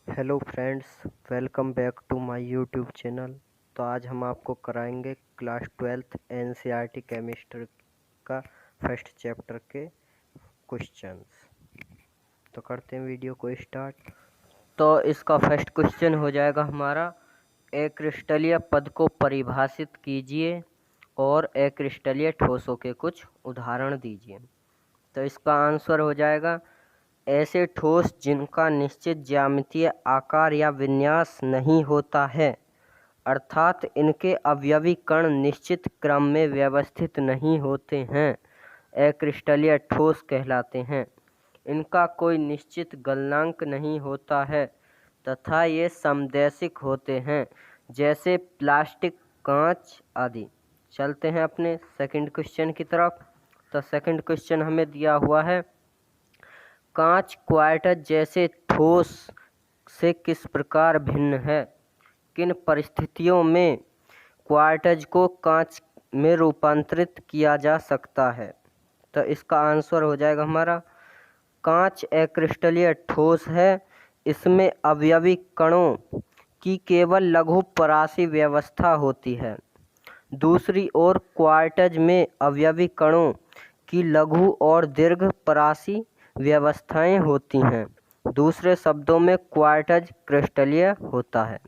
Hello friends, welcome back to my YouTube channel. तो आज हम आपको कराएंगे क्लास 12th एनसीईआरटी केमिस्ट्री का फर्स्ट चैप्टर के क्वेश्चंस। तो करते हैं वीडियो को स्टार्ट। तो इसका फर्स्ट क्वेश्चन हो जाएगा हमारा, अक्रिस्टलीय पद को परिभाषित कीजिए और अक्रिस्टलीय ठोसों के कुछ उदाहरण दीजिए। तो इसका आंसर हो जाएगा ऐसे ठोस जिनका निश्चित ज्यामितीय आकार या विन्यास नहीं होता है, अर्थात इनके अवयवी कण निश्चित क्रम में व्यवस्थित नहीं होते हैं, अक्रिस्टलीय ठोस कहलाते हैं। इनका कोई निश्चित गलनांक नहीं होता है तथा ये समदैशिक होते हैं, जैसे प्लास्टिक, कांच आदि। चलते हैं अपने सेकंड क्वेश्चन की तरफ। तो सेकंड क्वेश्चन हमें दिया हुआ है, कांच क्वार्टज जैसे ठोस से किस प्रकार भिन्न है? किन परिस्थितियों में क्वार्टज को कांच में रूपांतरित किया जा सकता है? तो इसका आंसर हो जाएगा हमारा, कांच अक्रिस्टलीय ठोस है। इसमें अवयवी कणों की केवल लघु परासी व्यवस्था होती है। दूसरी ओर क्वार्टज में अवयवी कणों की लघु और दीर्घ परासी व्यवस्थाएं होती हैं। दूसरे शब्दों में क्वार्टज क्रिस्टलीय होता है।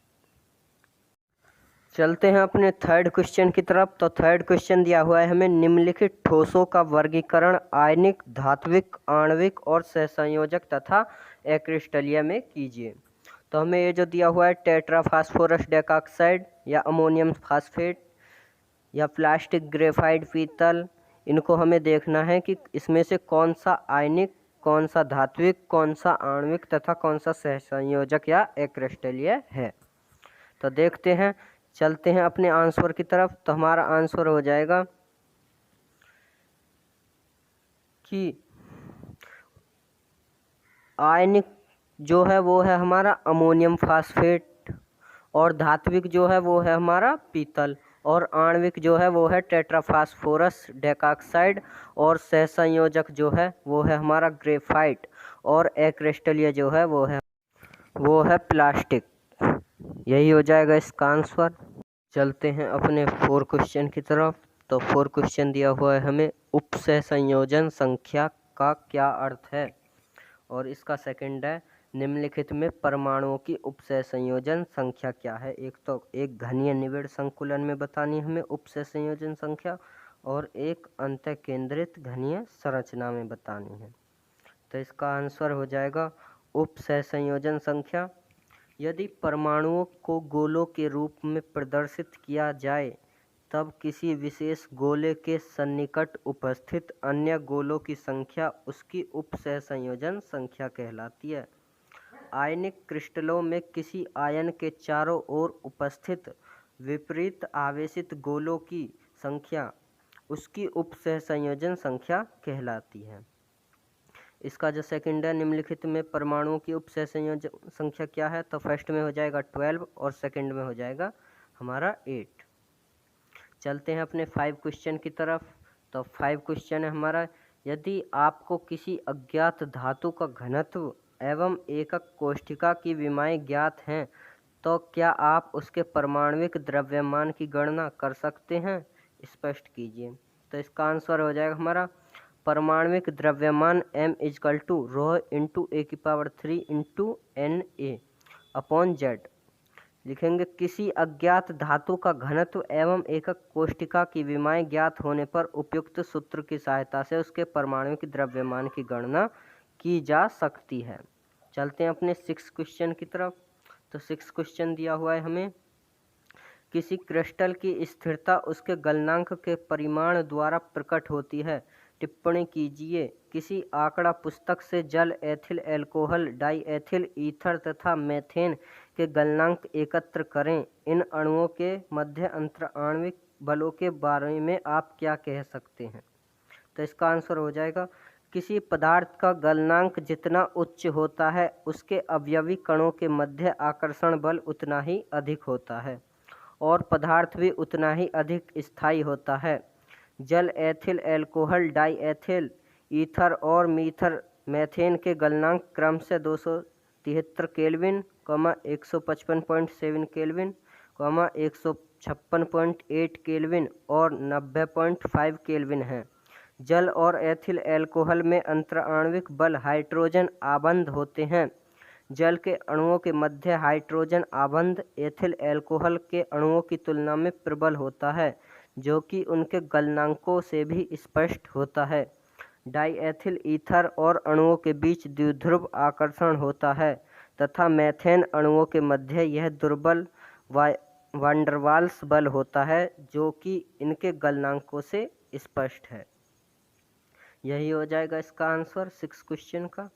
चलते हैं अपने थर्ड क्वेश्चन की तरफ। तो थर्ड क्वेश्चन दिया हुआ है हमें, निम्नलिखित ठोसों का वर्गीकरण आयनिक, धात्विक, आणविक और सहसंयोजक तथा अक्रिस्टलीय में कीजिए। तो हमें ये जो दिया हुआ है, टेट्राफास्फोरस डेकॉक्साइड या अमोनियम फास्फेट या प्लास्टिक, ग्रेफाइट, पीतल, इनको हमें देखना है कि इसमें से कौन सा आयनिक, कौन सा धात्विक, कौन सा आणविक तथा कौन सा सहसंयोजक या अक्रिस्टलीय है। तो देखते हैं, चलते हैं अपने आंसर की तरफ। तो हमारा आंसर हो जाएगा कि आयनिक जो है वो है हमारा अमोनियम फास्फेट, और धात्विक जो है वो है हमारा पीतल, और आणविक जो है वो है टेट्राफास्फोरस डेकॉक्साइड, और सहसंयोजक जो है वो है हमारा ग्रेफाइट, और अक्रिस्टलीय जो है वो है प्लास्टिक। यही हो जाएगा इसका आंसर। चलते हैं अपने फोर क्वेश्चन की तरफ। तो फोर क्वेश्चन दिया हुआ है हमें, उपसहसंयोजन संख्या का क्या अर्थ है? और इसका सेकंड है, निम्नलिखित में परमाणुओं की उपसहसंयोजन संख्या क्या है? एक तो एक घनीय निबिड़ संकुलन में बतानी हमें उपसहसंयोजन संख्या, और एक अंतःकेंद्रित घनीय संरचना में बतानी है। तो इसका आंसर हो जाएगा उपसहसंयोजन संख्या। यदि परमाणुओं को गोलों के रूप में प्रदर्शित किया जाए, तब किसी विशेष गोले के सन्निकट उपस्थित अन्य गोलों की संख्या उसकी उपसहसंयोजन संख्या कहलाती है। आयनिक क्रिस्टलों में किसी आयन के चारों ओर उपस्थित विपरीत आवेशित गोलों की संख्या उसकी उपसहसंयोजन संख्या कहलाती है। इसका जो सेकंड है, निम्नलिखित में परमाणुओं की उपसहसंयोजन संख्या क्या है? तो फर्स्ट में हो जाएगा 12 और सेकंड में हो जाएगा हमारा 8। चलते हैं अपने 5 क्वेश्चन की तरफ। तो 5 क्वेश्चन है हमारा, यदि आपको किसी अज्ञात धातु का घनत्व एवं एकक कोष्ठिका की विमाएं ज्ञात हैं, तो क्या आप उसके परमाणविक द्रव्यमान की गणना कर सकते हैं? स्पष्ट कीजिए। तो इसका आंसर हो जाएगा हमारा, परमाणविक द्रव्यमान m equal to rho into a⁴ into Na upon z। लिखेंगे, किसी अज्ञात धातु का घनत्व एवं एकक कोष्ठिका की विमाएं ज्ञात होने पर उपयुक्त सूत्र की सहायता से उसके परमाणविक द्रव्यमान की गणना की जा सकती है। चलते हैं अपने 6 क्वेश्चन की तरफ। तो 6 क्वेश्चन दिया हुआ है हमें, किसी क्रिस्टल की स्थिरता उसके गलनांक के परिमाण द्वारा प्रकट होती है। टिप्पणी कीजिए। किसी आंकड़ा पुस्तक से जल, ethyl alcohol, die ethyl ether तथा मेथेन के गलनांक एकत्र करें। इन अणुओं के मध्य अंतर आणविक बलों के बारे में आप क्या कह सकते हैं? तो इसका आंसर हो जाएगा, किसी पदार्थ का गलनांक जितना उच्च होता है, उसके अवयवी कणों के मध्य आकर्षण बल उतना ही अधिक होता है, और पदार्थ भी उतना ही अधिक स्थायी होता है। जल, ethyl alcohol, die ethyl ether और मीथर मेथेन के गलनांक क्रमशः 173 केल्विन, 155.7 केल्विन, 156.8 केल्विन और 90.5 केल्विन है। जल और एथिल एल्कोहल में अंतराण्विक बल हाइड्रोजन आबंध होते हैं। जल के अणुओं के मध्य हाइड्रोजन आबंध एथिल एल्कोहल के अणुओं की तुलना में प्रबल होता है, जो कि उनके गलनांकों से भी स्पष्ट होता है। डाईएथिल ईथर और अणुओं के बीच द्विध्रुव आकर्षण होता है तथा मेथेन अणुओं के मध्य यह दुर्बल वांडरवाल्स बल होता है, जो कि इनके गलनांकों से स्पष्ट है। यही हो जाएगा इसका आंसर 6 क्वेश्चन का।